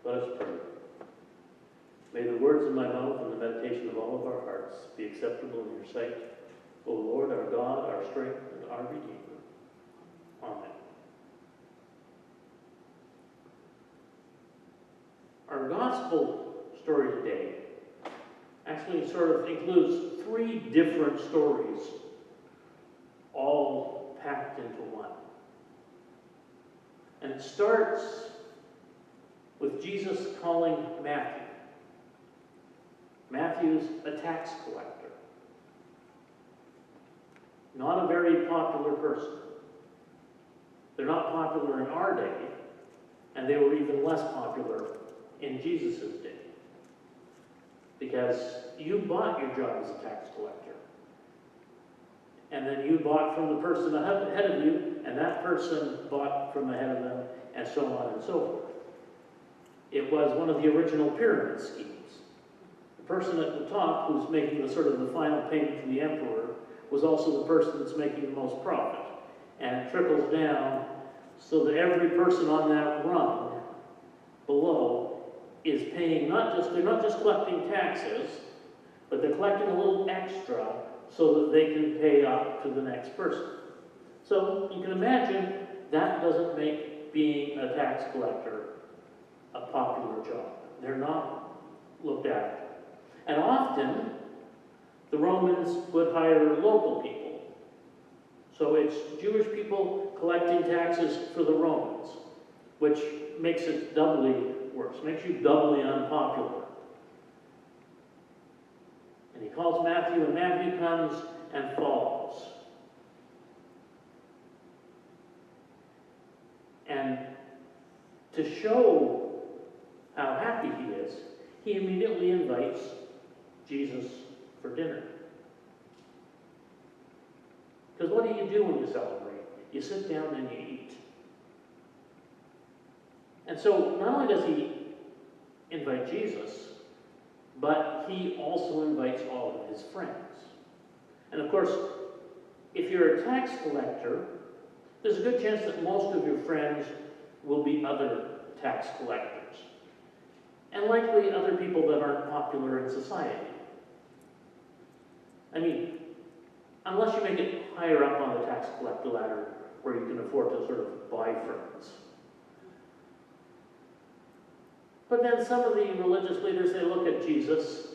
Let us pray. May the words of my mouth and the meditation of all of our hearts be acceptable in your sight, O Lord, our God, our strength, and our Redeemer. Amen. Our gospel story today actually sort of includes three different stories, all packed into one. And it starts with Jesus calling Matthew. Matthew's a tax collector. Not a very popular person. They're not popular in our day, and they were even less popular in Jesus' day. Because you bought your job as a tax collector. And then you bought from the person ahead of you, and that person bought from ahead of them, and so on and so forth. It was one of the original pyramid schemes. The person at the top, who's making the sort of the final payment to the emperor, was also the person that's making the most profit. And it trickles down so that every person on that rung below is paying they're not just collecting taxes, but they're collecting a little extra so that they can pay up to the next person. So you can imagine that doesn't make being a tax collector a popular job. They're not looked after. And often, the Romans would hire local people. So it's Jewish people collecting taxes for the Romans, which makes it doubly worse, makes you doubly unpopular. And he calls Matthew, and Matthew comes and follows. And to show how happy he is, he immediately invites Jesus for dinner. Because what do you do when you celebrate? You sit down and you eat. And so not only does he invite Jesus, but he also invites all of his friends. And of course, if you're a tax collector, there's a good chance that most of your friends will be other tax collectors. And likely other people that aren't popular in society. I mean, unless you make it higher up on the tax collector ladder where you can afford to sort of buy friends. But then some of the religious leaders, they look at Jesus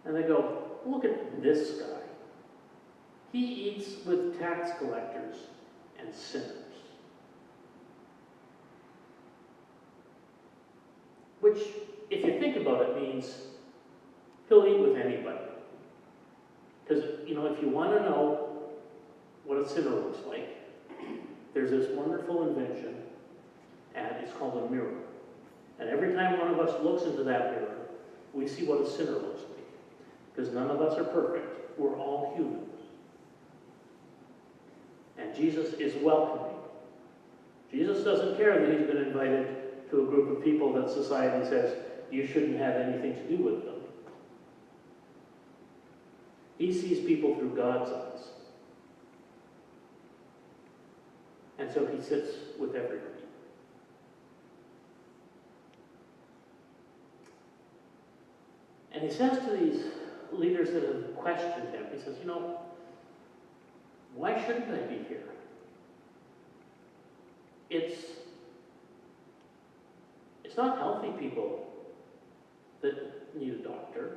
and they go, look at this guy. He eats with tax collectors and sinners. Which, if you think about it, means he'll eat with anybody. Because, if you want to know what a sinner looks like, there's this wonderful invention, and it's called a mirror. And every time one of us looks into that mirror, we see what a sinner looks like. Because none of us are perfect. We're all humans. And Jesus is welcoming. Jesus doesn't care that he's been invited to a group of people that society says you shouldn't have anything to do with them. He sees people through God's eyes. And so he sits with everybody. And he says to these leaders that have questioned him, he says, why shouldn't I be here? It's not healthy people that need a doctor.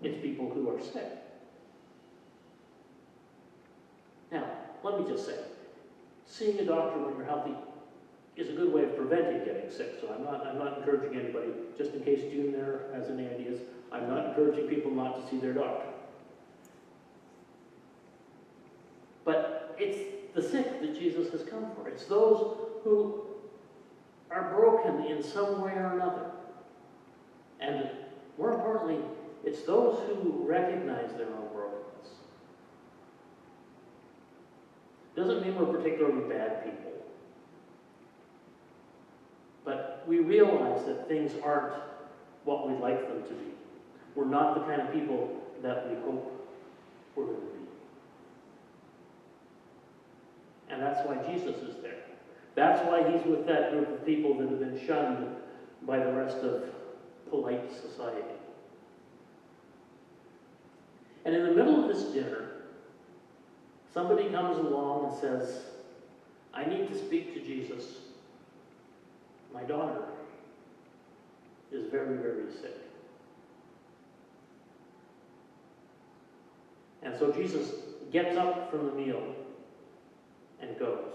It's people who are sick. Now, let me just say, seeing a doctor when you're healthy is a good way of preventing getting sick. So I'm not encouraging anybody, just in case June there has any ideas, I'm not encouraging people not to see their doctor. But it's the sick that Jesus has come for. It's those who are broken in some way or another. And more importantly, it's those who recognize their own brokenness. Doesn't mean we're particularly bad people. But we realize that things aren't what we'd like them to be. We're not the kind of people that we hope we're going to be. And that's why Jesus is there. That's why he's with that group of people that have been shunned by the rest of polite society. And in the middle of this dinner, somebody comes along and says, I need to speak to Jesus. My daughter is very, very sick. And so Jesus gets up from the meal and goes.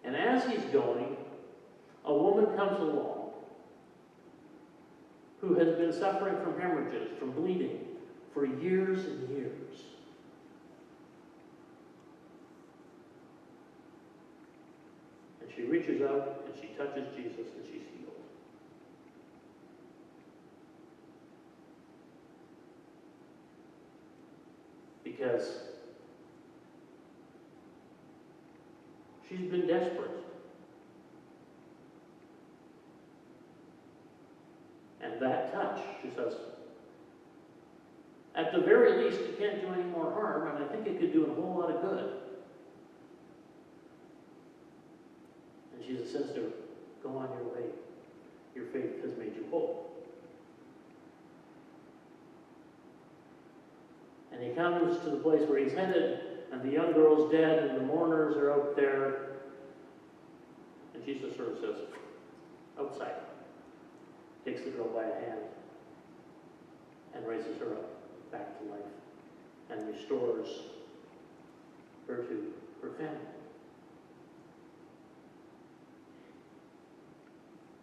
And as he's going, a woman comes along who has been suffering from hemorrhages, from bleeding, for years and years. And she reaches out and she touches Jesus and she's healed. Because she's been desperate. And that touch, she says, at the very least, it can't do any more harm, and I think it could do a whole lot of good. And Jesus says to her, go on your way. Your faith has made you whole. And he comes to the place where he's headed, and the young girl's dead, and the mourners are out there. And Jesus sort of says, outside. Takes the girl by the hand and raises her up back to life and restores her to her family.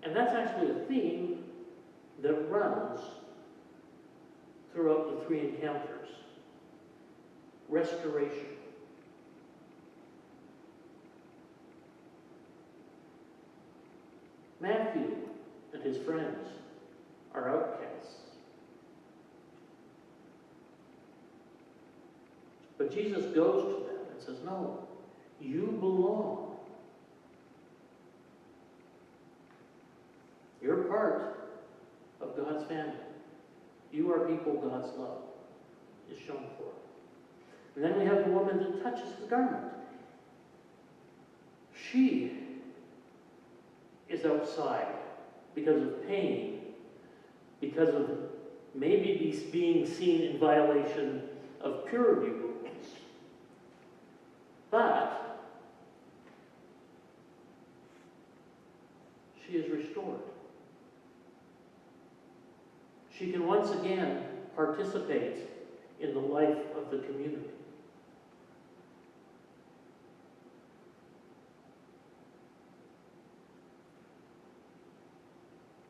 And that's actually a theme that runs throughout the three encounters. Restoration. Matthew and his friends are outcasts. But Jesus goes to them and says, no, you belong. You're part of God's family. You are people God's love is shown for. And then we have the woman that touches his garment. She is outside because of pain, because of maybe being seen in violation of purity rules. But she is restored. She can once again participate in the life of the community.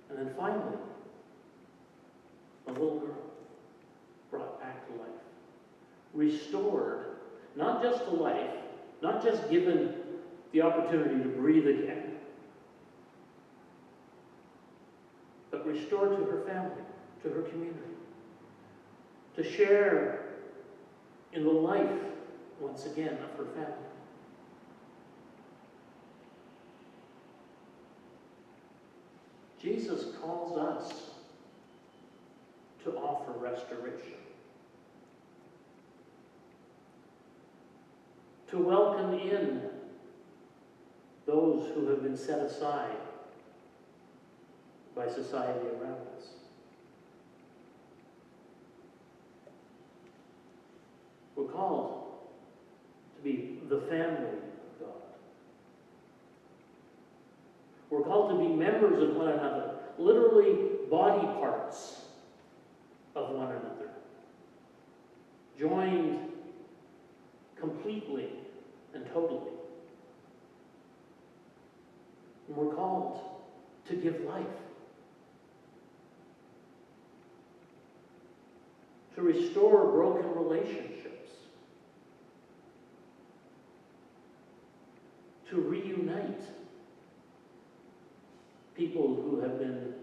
And then finally, a little girl brought back to life. Restored, not just to life, not just given the opportunity to breathe again, but restored to her family, to her community, to share in the life, once again, of her family. Jesus calls us to offer restoration, to welcome in those who have been set aside by society around us. We're called to be the family of God. We're called to be members of one another, literally body parts of one another, joined completely and totally. And we're called to give life, to restore broken relationships, to reunite people who have been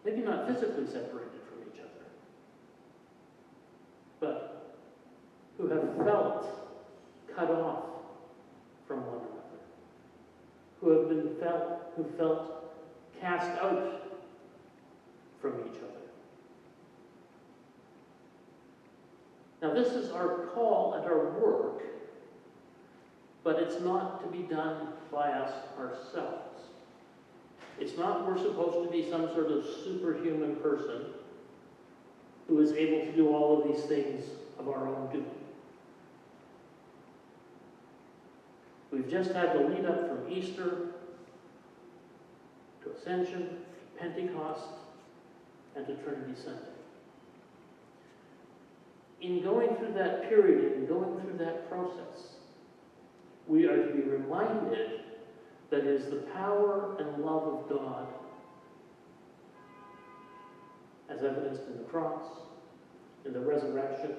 maybe not physically separated from each other, but who have felt cut off from one another, who felt cast out from each other. Now, this is our call and our work, but it's not to be done by us ourselves. It's not we're supposed to be some sort of superhuman person who is able to do all of these things of our own doing. We've just had the lead up from Easter to Ascension, to Pentecost, and to Trinity Sunday. In going through that period, in going through that process, we are to be reminded that it is the power and love of God, as evidenced in the cross, in the resurrection,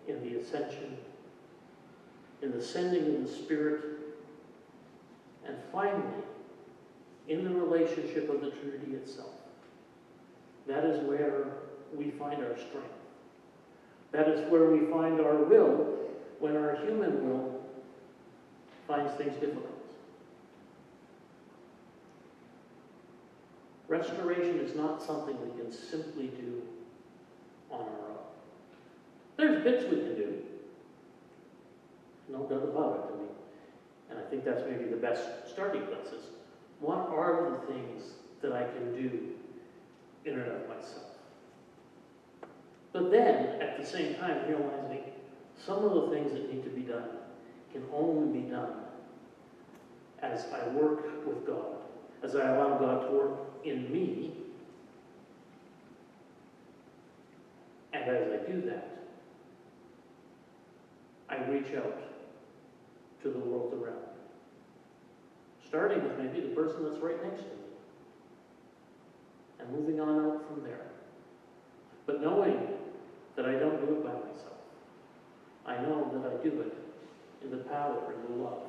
in the ascension, in the sending of the Spirit, and finally, in the relationship of the Trinity itself. That is where we find our strength. That is where we find our will when our human will finds things difficult. Restoration is not something we can simply do on our own. There's bits we can do. No doubt about it. And I think that's maybe the best starting places. What are the things that I can do in and of myself? But then, at the same time, realizing some of the things that need to be done can only be done as I work with God, as I allow God to work in me, and as I do that, I reach out to the world around me. Starting with maybe the person that's right next to me, and moving on out from there. But knowing that I don't do it by myself. I know that I do it in the power and the love